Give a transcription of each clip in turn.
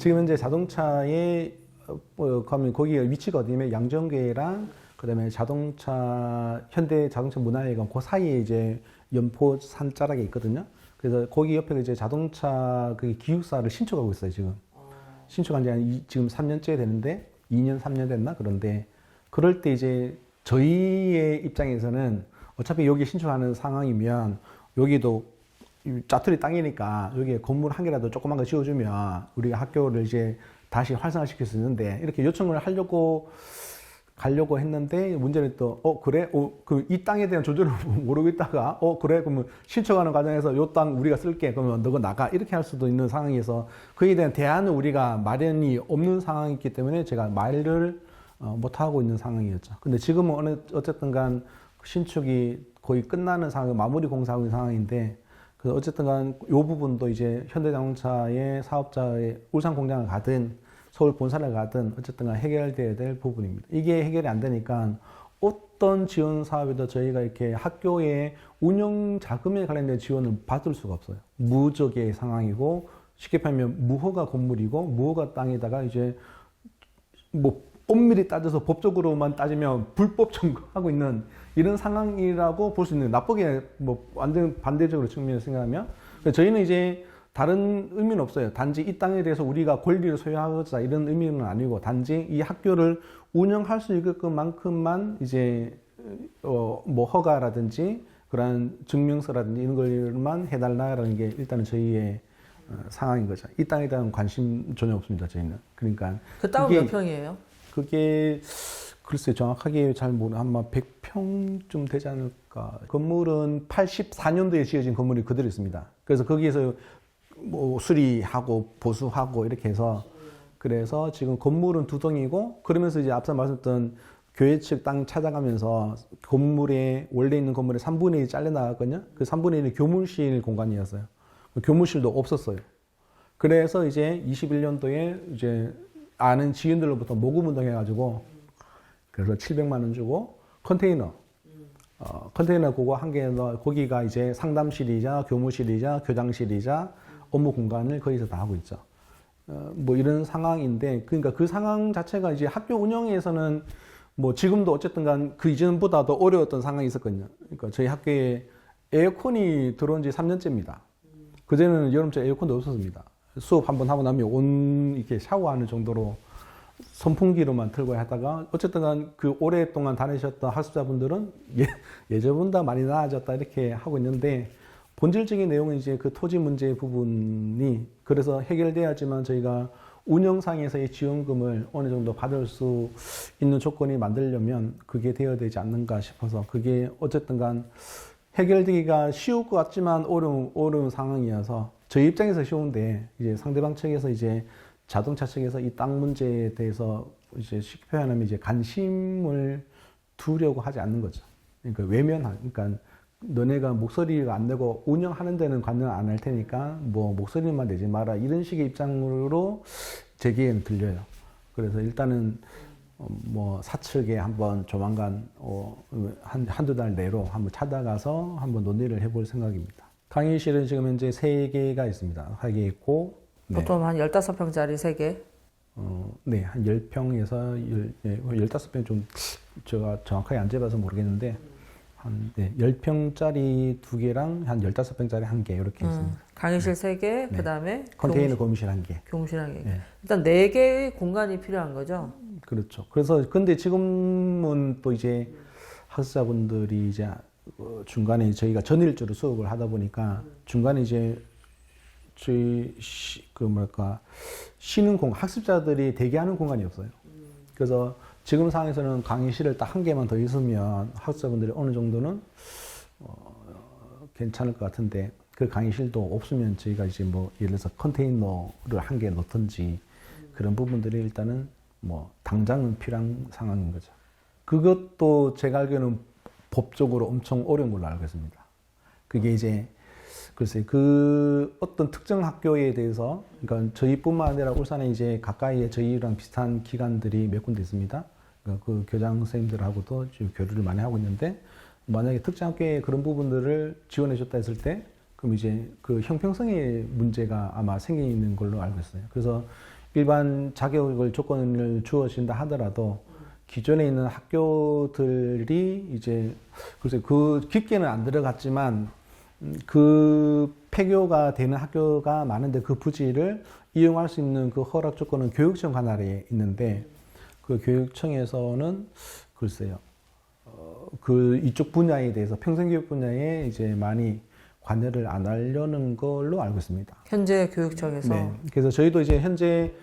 지금 현재 자동차에 가면 거기가 위치가 어디냐면 양정교회랑 그다음에 현대 자동차 문화회관 그 사이에 이제 연포 산자락에 있거든요. 그래서 거기 옆에 이제 자동차 그 기숙사를 신축하고 있어요, 지금. 신축한 지 지금 3년째 되는데 2년, 3년 됐나? 그런데 그럴 때 이제 저희의 입장에서는 어차피 여기 신축하는 상황이면 여기도 짜투리 땅이니까 여기에 건물 한 개라도 조그만 거 지어주면 우리가 학교를 이제 다시 활성화시킬 수 있는데 이렇게 요청을 가려고 했는데 문제는 또 그래? 그 이 땅에 대한 조절을 모르고 있다가 그래? 그러면 신청하는 과정에서 요 땅 우리가 쓸게. 그러면 너가 나가. 이렇게 할 수도 있는 상황에서 그에 대한 대안을 우리가 마련이 없는 상황이기 때문에 제가 말을 못 하고 있는 상황이었죠. 근데 지금은 어쨌든 간 신축이 거의 끝나는 상황, 마무리 공사하고 있는 상황인데 그 어쨌든 간 요 부분도 이제 현대자동차의 사업자의 울산 공장을 가든 서울 본사를 가든 어쨌든 간 해결돼야 될 부분입니다. 이게 해결이 안 되니까 어떤 지원 사업에도 저희가 이렇게 학교의 운영 자금에 관련된 지원을 받을 수가 없어요. 무적의 상황이고 쉽게 표현하면 무허가 건물이고 무허가 땅에다가 이제 뭐 엄밀히 따져서 법적으로만 따지면 불법 점거하고 있는 이런 상황이라고 볼 수 있는 나쁘게 뭐 완전 반대적으로 측면에서 생각하면 저희는 이제 다른 의미는 없어요. 단지 이 땅에 대해서 우리가 권리를 소유하자 이런 의미는 아니고 단지 이 학교를 운영할 수 있게끔 만큼만 이제 뭐 허가라든지 그런 증명서라든지 이런 걸만 해달라라는 게 일단은 저희의 상황인 거죠. 이 땅에 대한 관심 전혀 없습니다. 저희는. 그러니까 그 땅은 몇 평이에요? 그게 글쎄 정확하게 잘 모르 아마 100평쯤 되지 않을까. 건물은 84년도에 지어진 건물이 그대로 있습니다. 그래서 거기에서 뭐 수리하고 보수하고 이렇게 해서 그래서 지금 건물은 2동이고 그러면서 이제 앞서 말씀드렸던 교회 측 땅 찾아가면서 건물에 원래 있는 건물의 3분의 1이 잘려 나갔거든요. 그 3분의 1이 교무실 공간이었어요. 교무실도 없었어요. 그래서 이제 21년도에 이제 아는 지인들로부터 모금 운동해가지고 그래서 700만 원 주고 컨테이너 그거 한 개 넣어 거기가 이제 상담실이자 교무실이자 교장실이자 업무 공간을 거기서 다 하고 있죠. 뭐 이런 상황인데, 그러니까 그 상황 자체가 이제 학교 운영에서는 뭐 지금도 어쨌든 간 그 이전보다 더 어려웠던 상황이 있었거든요. 그러니까 저희 학교에 에어컨이 들어온 지 3년째입니다. 그전에는 여름철 에어컨도 없었습니다. 수업 한번 하고 나면 이렇게 샤워하는 정도로 선풍기로만 틀고 하다가 어쨌든 간 그 오랫동안 다니셨던 학습자분들은 예전보다 많이 나아졌다 이렇게 하고 있는데 본질적인 내용은 이제 그 토지 문제 부분이 그래서 해결돼야지만 저희가 운영상에서의 지원금을 어느 정도 받을 수 있는 조건이 만들려면 그게 되어야 되지 않는가 싶어서 그게 어쨌든 간 해결되기가 쉬울 것 같지만 어려운 상황이어서 저희 입장에서 쉬운데 이제 상대방 측에서 이제 자동차 측에서 이 땅 문제에 대해서 이제 쉽게 표현하면 이제 관심을 두려고 하지 않는 거죠. 그러니까 그러니까 너네가 목소리가 안 내고 운영하는 데는 관여 안 할 테니까 뭐 목소리만 내지 마라 이런 식의 입장으로 제기에는 들려요. 그래서 일단은 뭐 사측에 한번 조만간 한두 달 내로 한번 찾아가서 한번 논의를 해볼 생각입니다. 강의실은 지금 현재 3개가 있습니다. 3개 있고 보통 한 15평짜리 3개? 네, 한 10평에서 15평 좀 제가 정확하게 안 재봐서 모르겠는데 한 10평짜리 2개랑 한 15평짜리 1개 이렇게 있습니다. 강의실 3개, 그 다음에 컨테이너 교무실 1개. 교무실 1개. 네. 일단 4개의 공간이 필요한 거죠? 그렇죠. 그래서 근데 지금은 또 이제 학습자분들이 이제 중간에 저희가 전일주로 수업을 하다 보니까 중간에 이제 저희 쉬는 학습자들이 대기하는 공간이 없어요. 그래서 지금 상황에서는 강의실을 딱 1개만 더 있으면 학습자분들이 어느 정도는 괜찮을 것 같은데 그 강의실도 없으면 저희가 이제 뭐 예를 들어서 컨테이너를 1개 넣든지 그런 부분들이 일단은 뭐 당장은 필요한 상황인 거죠. 그것도 제가 알기로는 법적으로 엄청 어려운 걸로 알고 있습니다. 그게 이제 글쎄 그 어떤 특정 학교에 대해서 그러니까 저희뿐만 아니라 울산에 이제 가까이에 저희랑 비슷한 기관들이 몇 군데 있습니다. 그러니까 그 교장 선생님들하고도 지금 교류를 많이 하고 있는데 만약에 특정 학교에 그런 부분들을 지원해 줬다 했을 때 그럼 이제 그 형평성의 문제가 아마 생기는 걸로 알고 있어요. 그래서 일반 자격을 조건을 주어진다 하더라도 기존에 있는 학교들이 이제 글쎄 그 깊게는 안 들어갔지만 그 폐교가 되는 학교가 많은데 그 부지를 이용할 수 있는 그 허락 조건은 교육청 관할에 있는데 그 교육청에서는 글쎄요 그 이쪽 분야에 대해서 평생교육 분야에 이제 많이 관여를 안 하려는 걸로 알고 있습니다. 현재 교육청에서. 네. 그래서 저희도 이제 현재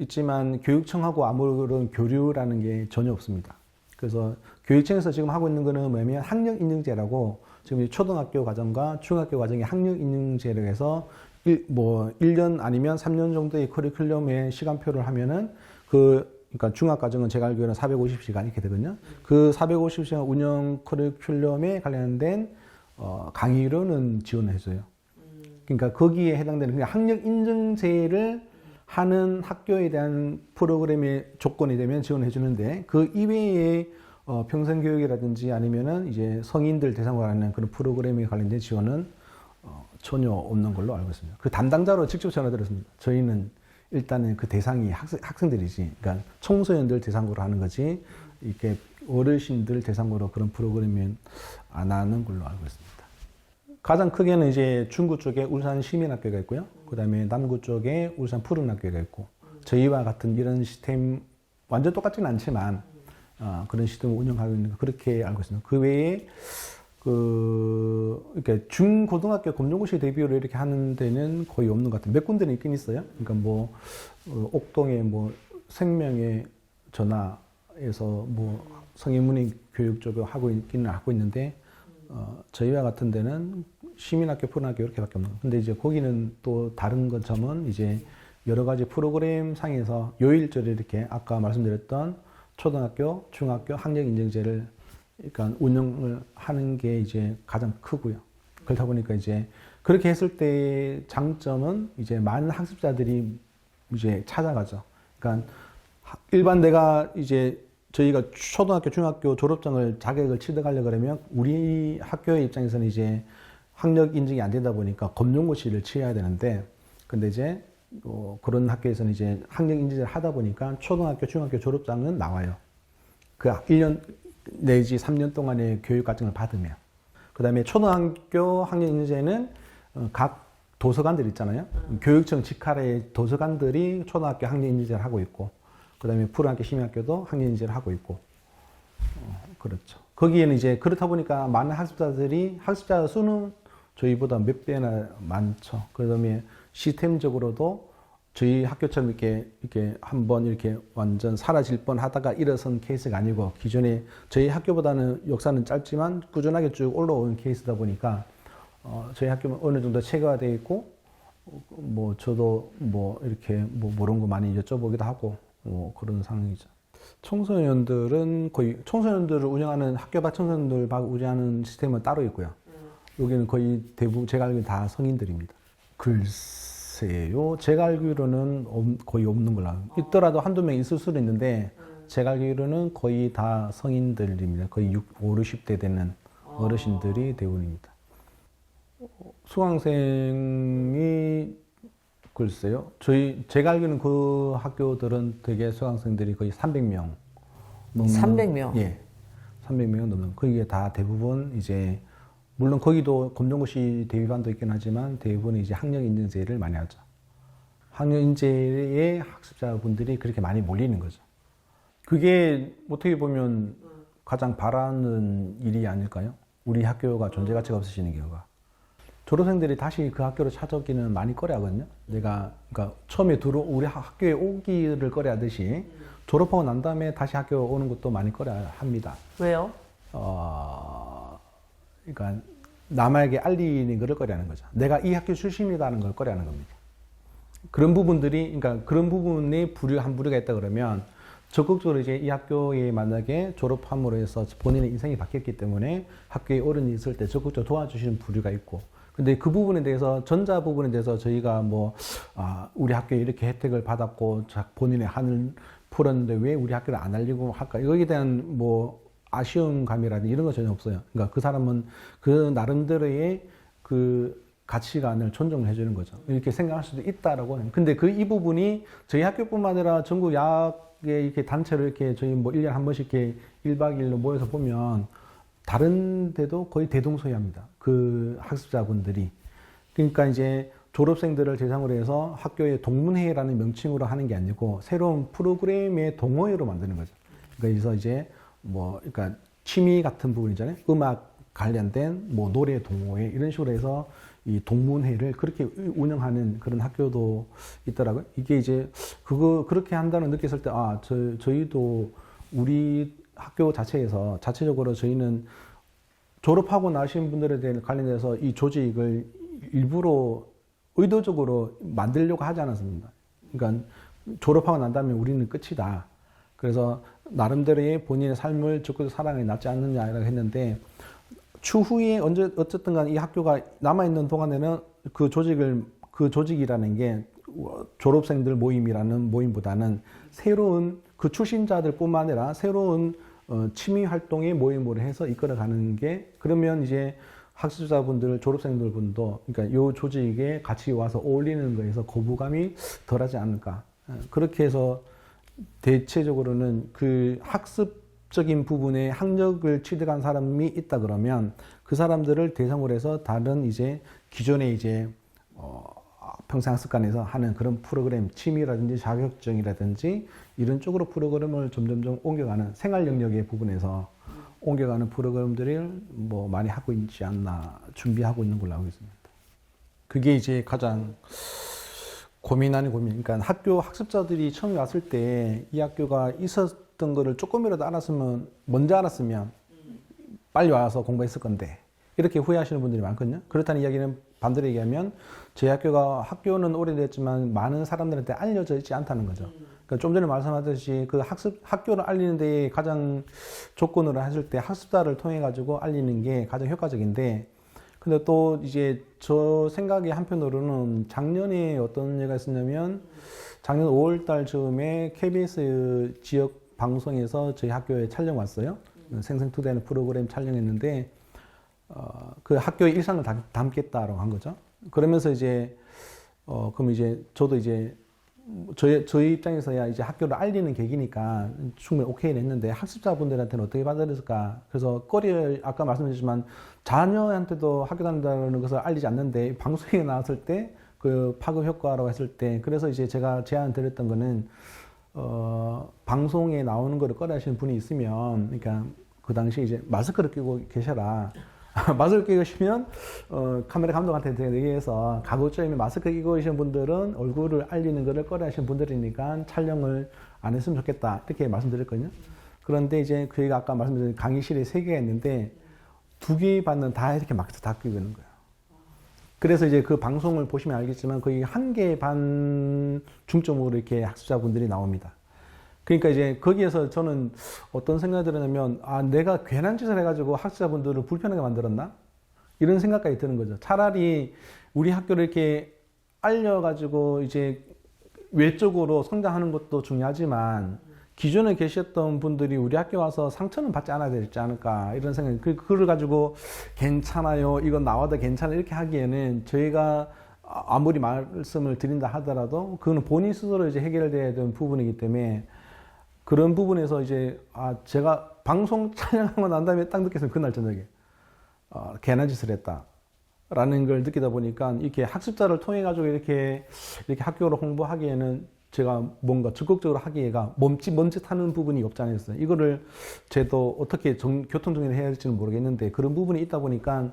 있지만 교육청하고 아무런 교류라는 게 전혀 없습니다. 그래서 교육청에서 지금 하고 있는 거는 뭐냐면 학력인증제라고 지금 초등학교 과정과 중학교 과정의 학력인증제를 해서 1년 아니면 3년 정도의 커리큘럼의 시간표를 하면은 그러니까 중학과정은 제가 알기로는 450시간 이렇게 되거든요. 그 450시간 운영 커리큘럼에 관련된 강의료는 지원을 해줘요. 그러니까 거기에 해당되는 그냥 학력인증제를 하는 학교에 대한 프로그램의 조건이 되면 지원해 주는데 그 이외에 평생교육이라든지 아니면은 이제 성인들 대상으로 하는 그런 프로그램에 관련된 지원은 전혀 없는 걸로 알고 있습니다. 그 담당자로 직접 전화드렸습니다. 저희는 일단은 그 대상이 학생들이지, 그러니까 청소년들 대상으로 하는 거지, 이렇게 어르신들 대상으로 그런 프로그램은 안 하는 걸로 알고 있습니다. 가장 크게는 이제 중구 쪽에 울산 시민학교가 있고요. 그 다음에 남구 쪽에 울산 푸른학교가 있고, 저희와 같은 이런 시스템, 완전 똑같지는 않지만, 그런 시스템을 운영하고 있는 거 그렇게 알고 있습니다. 그 외에, 이렇게 중고등학교 검정고시 대비를 이렇게 하는 데는 거의 없는 것 같아요. 몇 군데는 있긴 있어요. 그러니까 뭐, 옥동에 뭐, 생명의 전화에서 뭐, 성인문의 교육 쪽을 하고 있기는 하고 있는데, 저희와 같은 데는 시민학교, 푸른학교 이렇게밖에 없는 거예요. 근데 이제 거기는 또 다른 것점은 이제 여러 가지 프로그램 상에서 요일제를 이렇게 아까 말씀드렸던 초등학교, 중학교 학력인증제를 그러니까 운영을 하는 게 이제 가장 크고요. 그렇다 보니까 이제 그렇게 했을 때 장점은 이제 많은 학습자들이 이제 찾아가죠. 그러니까 일반 내가 이제 저희가 초등학교, 중학교 졸업장을 자격을 취득하려고 그러면 우리 학교의 입장에서는 이제 학력 인증이 안 되다 보니까 검정고시를 치러야 되는데, 근데 이제 그런 학교에서는 이제 학력 인증을 하다 보니까 초등학교, 중학교 졸업장은 나와요. 그 1년 내지 3년 동안의 교육 과정을 받으면. 그 다음에 초등학교 학력 인증제는 각 도서관들 있잖아요. 교육청 직할의 도서관들이 초등학교 학력 인증제를 하고 있고, 그 다음에 푸른학교, 시민학교도 학력인증을 하고 있고, 그렇죠. 거기에는 이제 그렇다 보니까 많은 학습자 수는 저희보다 몇 배나 많죠. 그 다음에 시스템적으로도 저희 학교처럼 이렇게 한번 이렇게 완전 사라질 뻔 하다가 일어선 케이스가 아니고 기존에 저희 학교보다는 역사는 짧지만 꾸준하게 쭉 올라온 케이스다 보니까 저희 학교는 어느 정도 체계화되어 있고, 뭐 저도 뭐 이렇게 뭐 모르는 거 많이 여쭤보기도 하고, 그런 상황이죠. 청소년들은 거의 청소년들을 운영하는 학교 밖 청소년들 운영하는 시스템은 따로 있고요. 여기는 거의 대부분 제가 알기로는 다 성인들입니다. 글쎄요, 제가 알기로는 거의 없는 걸로 알고 있더라도 한두 명 있을 수도 있는데 제가 알기로는 거의 다 성인들입니다. 거의 5, 60대 되는 어르신들이 대부분입니다. 수강생이 글쎄요. 제가 알기로는 그 학교들은 되게 수강생들이 거의 300명 넘는. 300명? 예. 300명 넘는. 거기에 다 대부분 이제, 물론 거기도 검정고시 대비반도 있긴 하지만 대부분 이제 학력인증제를 많이 하죠. 학력인증제에 학습자분들이 그렇게 많이 몰리는 거죠. 그게 어떻게 보면 가장 바라는 일이 아닐까요? 우리 학교가 존재 가치가 없어지는 경우가. 졸업생들이 다시 그 학교를 찾아오기는 많이 꺼려하거든요. 그러니까 처음에 우리 학교에 오기를 꺼려하듯이 졸업하고 난 다음에 다시 학교 오는 것도 많이 꺼려합니다. 왜요? 그러니까 남에게 알리는 것을 꺼려하는 거죠. 내가 이 학교 출신이라는 걸 꺼려하는 겁니다. 그런 부분에 한 부류가 있다 그러면 적극적으로 이제 이 학교에 만약에 졸업함으로 해서 본인의 인생이 바뀌었기 때문에 학교에 어른이 있을 때 적극적으로 도와주시는 부류가 있고, 근데 그 부분에 대해서, 전자 부분에 대해서 저희가 우리 학교에 이렇게 혜택을 받았고, 본인의 한을 풀었는데 왜 우리 학교를 안 알리고 할까? 여기에 대한 아쉬운 감이라든지 이런 거 전혀 없어요. 그러니까 그 사람은 그 나름대로의 그 가치관을 존중해 주는 거죠. 이렇게 생각할 수도 있다라고. 근데 이 부분이 저희 학교뿐만 아니라 전국 야학의 이렇게 단체로 이렇게 저희 뭐 1년에 한 번씩 이렇게 1박 2일로 모여서 보면 다른 데도 거의 대동소이합니다. 그 학습자분들이. 그러니까 이제 졸업생들을 대상으로 해서 학교의 동문회라는 명칭으로 하는 게 아니고 새로운 프로그램의 동호회로 만드는 거죠. 그래서 이제 뭐, 그러니까 취미 같은 부분이잖아요. 음악 관련된 뭐 노래 동호회 이런 식으로 해서 이 동문회를 그렇게 운영하는 그런 학교도 있더라고요. 이게 이제 그렇게 한다는 느꼈을 때, 저희도 우리 학교 자체에서 자체적으로 저희는 졸업하고 나신 분들에 대해 관련해서 이 조직을 일부러 의도적으로 만들려고 하지 않았습니다. 그러니까 졸업하고 난 다음에 우리는 끝이다. 그래서 나름대로의 본인의 삶을 적극 살아가는 게 낫지 않느냐라고 했는데 추후에 어쨌든 간 이 학교가 남아있는 동안에는 그 조직이라는 게 졸업생들 모임이라는 모임보다는 새로운 그 출신자들 뿐만 아니라 새로운 취미 활동의 모임으로 해서 이끌어가는 게 그러면 이제 학습자분들, 졸업생들 분도 그러니까 요 조직에 같이 와서 어울리는 거에서 거부감이 덜하지 않을까. 그렇게 해서 대체적으로는 그 학습적인 부분에 학력을 취득한 사람이 있다 그러면 그 사람들을 대상으로 해서 다른 이제 기존에 이제 평생학습관에서 하는 그런 프로그램, 취미라든지 자격증이라든지 이런 쪽으로 프로그램을 점점점 옮겨가는 생활 영역의 부분에서 옮겨가는 프로그램들을 뭐 많이 하고 있지 않나 준비하고 있는 걸로 알고 있습니다. 그게 이제 가장 고민 아닌 고민. 그러니까 학교 학습자들이 처음에 왔을 때 이 학교가 있었던 거를 조금이라도 먼저 알았으면 빨리 와서 공부했을 건데 이렇게 후회하시는 분들이 많거든요. 그렇다는 이야기는 반대로 얘기하면 저희 학교는 오래됐지만 많은 사람들한테 알려져 있지 않다는 거죠. 그러니까 좀 전에 말씀하셨듯이 그 학교를 알리는 데 가장 조건으로 했을 때 학습자를 통해 가지고 알리는 게 가장 효과적인데 근데 또 이제 저 생각의 한편으로는 작년에 어떤 얘기가 있었냐면 작년 5월 달 즈음에 KBS 지역 방송에서 저희 학교에 촬영 왔어요. 생생투데이라는 프로그램 촬영했는데 그 학교의 일상을 담겠다라고 한 거죠. 그러면서 이제 그럼 이제 저도 이제 저희 입장에서야 이제 학교를 알리는 계기니까 충분히 오케이를 했는데 학습자분들한테는 어떻게 받아들였을까? 그래서 아까 말씀드렸지만 자녀한테도 학교 다닌다는 것을 알리지 않는데 방송에 나왔을 때 그 파급 효과라고 했을 때 그래서 이제 제가 제안 드렸던 거는 방송에 나오는 거를 꺼려하시는 분이 있으면 그러니까 그 당시에 이제 마스크를 끼고 계셔라. 마스크 끼고 계시면 카메라 감독한테 얘기해서 가급적이면 마스크 끼고 계신 분들은 얼굴을 알리는 것을 꺼려하시는 분들이니까 촬영을 안 했으면 좋겠다 이렇게 말씀드렸거든요. 그런데 이제 저희가 아까 말씀드린 강의실에 3개가 있는데 2개 반은 다 이렇게 마스크 다 끼고 있는 거예요. 그래서 이제 그 방송을 보시면 알겠지만 거의 1개 반 중점으로 이렇게 학습자분들이 나옵니다. 그러니까 이제 거기에서 저는 어떤 생각이 들었냐면 내가 괜한 짓을 해가지고 학습자분들을 불편하게 만들었나? 이런 생각까지 드는 거죠. 차라리 우리 학교를 이렇게 알려가지고 이제 외적으로 성장하는 것도 중요하지만 기존에 계셨던 분들이 우리 학교 와서 상처는 받지 않아야 되지 않을까 이런 생각이 그걸 가지고 괜찮아요 이건 나와도 괜찮아 이렇게 하기에는 저희가 아무리 말씀을 드린다 하더라도 그거는 본인 스스로 이제 해결돼야 되는 부분이기 때문에 그런 부분에서 이제 제가 방송 촬영하고 난 다음에 딱 느꼈어요. 그날 저녁에 괜한 짓을 했다라는 걸 느끼다 보니까 이렇게 학습자를 통해 가지고 이렇게 학교를 홍보하기에는 제가 뭔가 적극적으로 하기가 멈칫하는 부분이 없지 않아 있어요. 이거를 저도 어떻게 교통정리를 해야 할지는 모르겠는데 그런 부분이 있다 보니까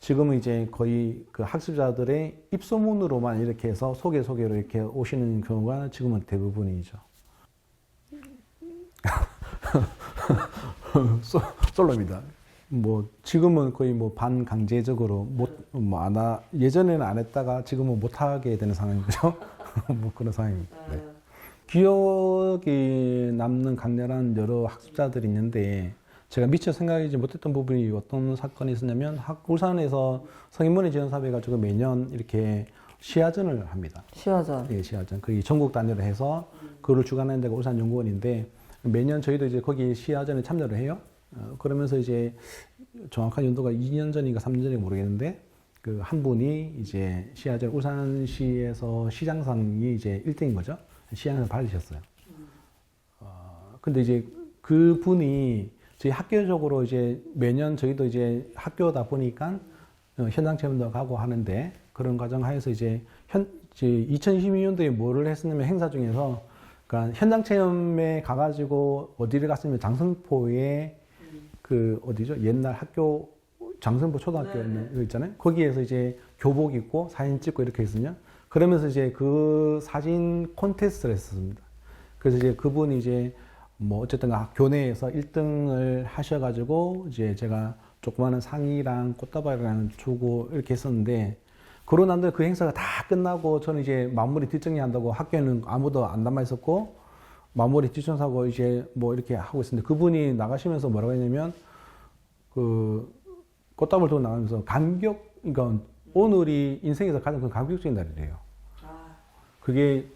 지금은 이제 거의 그 학습자들의 입소문으로만 이렇게 해서 소개로 이렇게 오시는 경우가 지금은 대부분이죠. 솔로입니다. 뭐 지금은 거의 뭐 반강제적으로 예전에는 안 했다가 지금은 못 하게 되는 상황인 거죠. 뭐 그런 상황입니다. 네. 기억에 남는 강렬한 여러 학습자들이 있는데 제가 미처 생각하지 못했던 부분이 어떤 사건이 있었냐면 울산에서 성인문예 지원사업회 가지고 매년 이렇게 시야전을 합니다. 시야전. 예, 시야전. 거기 전국 단위로 해서 그걸 주관하는 데가 울산연구원인데 매년 저희도 이제 거기 시야전에 참여를 해요. 그러면서 이제 정확한 연도가 2년 전인가 3년 전인가 모르겠는데 그 한 분이 이제 시아전 울산시에서 시장상이 이제 1등인 거죠. 시장을 받으셨어요. 근데 이제 그 분이 저희 학교적으로 이제 매년 저희도 이제 학교다 보니까 현장 체험도 가고 하는데 그런 과정 하에서 이제 2022년도에 뭐를 했었냐면 행사 중에서 그러니까 현장 체험에 가가지고 어디를 갔으면 장성포에 그 어디죠? 옛날 학교 장성포 초등학교 있는 거 있잖아요. 거기에서 이제 교복 입고 사진 찍고 이렇게 했거든요. 그러면서 이제 그 사진 콘테스트를 했었습니다. 그래서 이제 그분이 이제 뭐 어쨌든 교내에서 1등을 하셔가지고 이제 제가 조그마한 상이랑 꽃다발이랑 주고 이렇게 했었는데 그러고 난 다음에 그 행사가 다 끝나고 저는 이제 마무리 뒷정리한다고 학교에는 아무도 안 남아 있었고 마무리 뒷정리하고 이제 뭐 이렇게 하고 있었는데 그분이 나가시면서 뭐라고 했냐면 그 꽃다발 들고 나가면서 그러니까 오늘이 인생에서 가장 큰 감격적인 날이래요. 그게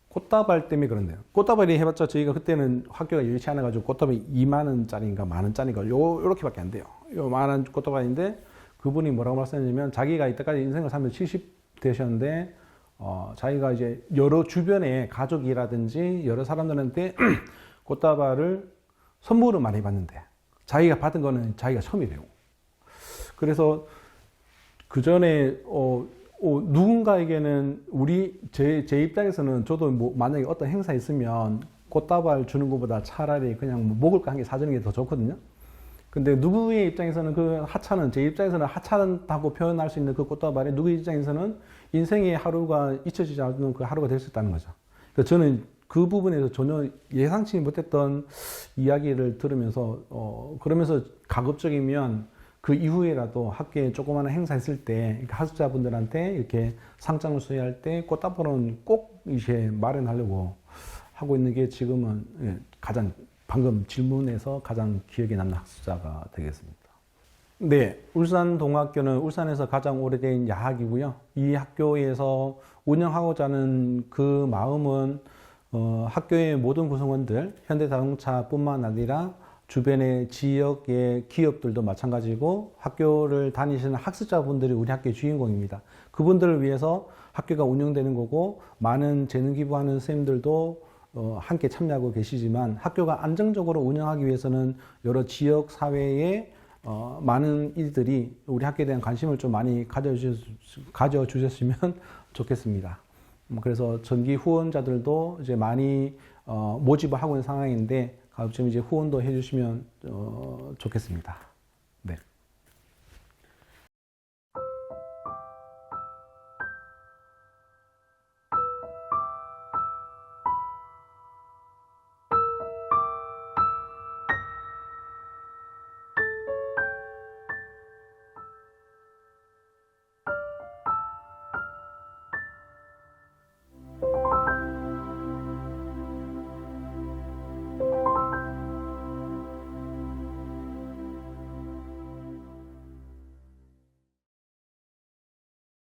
꽃다발 때문에 그런데요. 꽃다발이 해봤자 저희가 그때는 학교가 여의치 않아가지고 꽃다발이 2만 원짜리인가 만 원짜리인가 요렇게밖에 안 돼요. 요 만원 꽃다발인데 그분이 뭐라고 말씀하셨냐면 자기가 이때까지 인생을 살면 70 되셨는데 자기가 이제 여러 주변에 가족이라든지 여러 사람들한테 꽃다발을 선물을 많이 받는데 자기가 받은 거는 자기가 처음이래요. 그래서 그 전에 누군가에게는 제 입장에서는 저도 뭐 만약에 어떤 행사 있으면 꽃다발 주는 것보다 차라리 그냥 뭐 먹을 거 한 개 사주는 게 더 좋거든요. 근데 누구의 입장에서는 그 하찮은, 제 입장에서는 하찮다고 표현할 수 있는 그 꽃다발이 누구의 입장에서는 인생의 하루가 잊혀지지 않는 그 하루가 될 수 있다는 거죠. 그래서 저는 그 부분에서 전혀 예상치 못했던 이야기를 들으면서 그러면서 가급적이면 그 이후에라도 학교에 조그마한 행사 했을 때 학습자분들한테 이렇게 상장을 수여할 때 꽃다발은 꼭 이제 마련하려고 하고 있는 게 지금은 가장 방금 질문에서 가장 기억에 남는 학습자가 되겠습니다. 네, 울산동학교는 울산에서 가장 오래된 야학이고요. 이 학교에서 운영하고자 하는 그 마음은 학교의 모든 구성원들, 현대자동차뿐만 아니라 주변의 지역의 기업들도 마찬가지고 학교를 다니시는 학습자분들이 우리 학교의 주인공입니다. 그분들을 위해서 학교가 운영되는 거고 많은 재능 기부하는 선생님들도 함께 참여하고 계시지만 학교가 안정적으로 운영하기 위해서는 여러 지역 사회에 많은 이들이 우리 학교에 대한 관심을 좀 많이 가져주셨으면 좋겠습니다. 그래서 정기 후원자들도 이제 많이 모집을 하고 있는 상황인데 가급적 이제 후원도 해주시면 좋겠습니다.